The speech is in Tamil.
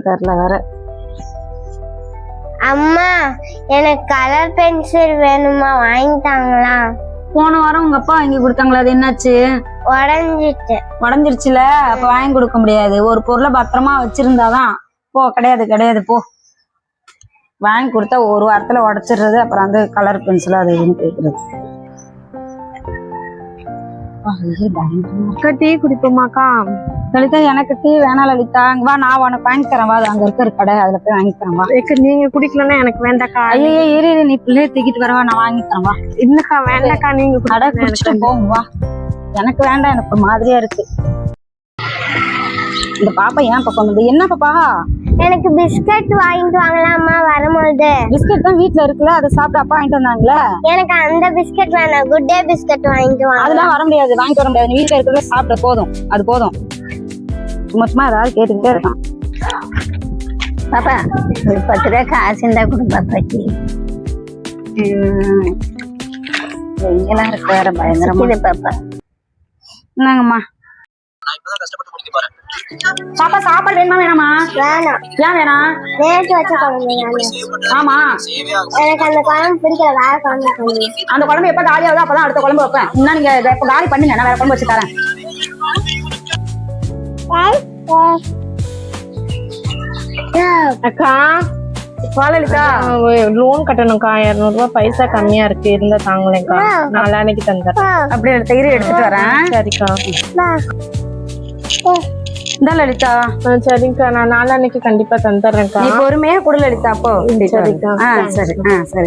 தெரியல வேற. அம்மா எனக்கு கலர் பென்சில் வேணுமா, வாங்கிட்டாங்களா? போன வாரம் உங்க அப்பா வாங்கி கொடுத்தாங்களா, அது என்னாச்சு? உடஞ்சிட்டு. உடஞ்சிருச்சுல, அப்ப வாங்கி கொடுக்க முடியாது. ஒரு பொருளை பத்திரமா வச்சிருந்தாதான். போ, கிடையாது போ. வாங்கி கொடுத்தா ஒரு வாரத்துல உடைச்சிடுறது, அப்புறம் அந்த கலர் பென்சில் அது இதுன்னு கேக்குறது. டீ குடிப்போமாக்கா? லலிதா எனக்கு டீ வேணாம் லலிதா, அங்க வா நான் உனக்கு வாங்கி தரேன் வா, அங்க இருக்கிற கடை அதுல போய் வாங்கி தரேன் வா. நீங்க குடிக்கலன்னா எனக்கு வேண்டாக்கா. ஐயோ இரு நீ பிள்ளைய தூக்கிட்டு வரவா, நான் வாங்கி தரேன் வா. இல்லக்கா வேண்டாக்கா, நீங்க கடை குடிச்சிட்டு போகும் வா. எனக்கு வேண்டாம், எனக்கு மாதிரியா இருக்கு. இந்த பாப்பா ஏன் பாப்பா வந்து என்ன பாப்பா? எனக்கு பிஸ்கட் வாங்கிட்டு வாங்கலாமா வரும்போது? பிஸ்கட் தான் வீட்டுல இருக்குல்ல, அதை சாப்பிட்டு அப்பா வாங்கிட்டு வந்தாங்களே. எனக்கு அந்த பிஸ்கட் வேணாம், குட் டே பிஸ்கட் வாங்கிட்டு வாங்க. அதெல்லாம் வர முடியாது, வாங்கிட்டு வர முடியாது. வீட்டுல இருக்கிறத சாப்பிட போதும், அது போதும். சும்மா ஏதாவது கேட்டுக்கிட்டே இருக்கான். பாப்பா ஒரு 10 ரூபாய் காசு இருந்தா கொடுங்க பாப்பாச்சி. இங்கெல்லாம் இருக்கு வேற பயங்கரமா. பாப்பா என்னங்கம்மா பாப்பா சாப்பாடு வேணுமா வேணாமா? வேணாம். ஏன் வேணாம்? நேற்று வச்ச குழம்பு வேணும். ஆமா எனக்கு அந்த குழம்பு பிடிக்கல, வேற குழம்பு பண்ணுங்க. அந்த குழம்பு எப்ப காலி ஆகுதோ அப்பதான் அடுத்த குழம்பு வைப்பேன். இன்னும் நீங்க இதை எப்ப காலி பண்ணுங்க, நான் வேற குழம்பு வச்சு தரேன். அக்கா லலிதா, லோன் கட்டணும்க்கா. 200 ரூபாய் பைசா கம்மியா இருக்கு, இருந்தா தாங்களேக்கா. நாளானைக்கு தந்துடுறேன். அப்படியே தயிர் எடுத்துட்டு வரேன். சரிக்கா. இந்த லலிதா. சரிக்கா, நான் நாளானைக்கு கண்டிப்பா தந்துடுறேன்க்கா. நீ பொறுமையா கொடு லலிதா. அப்போ சரிக்கா. சரி சரி.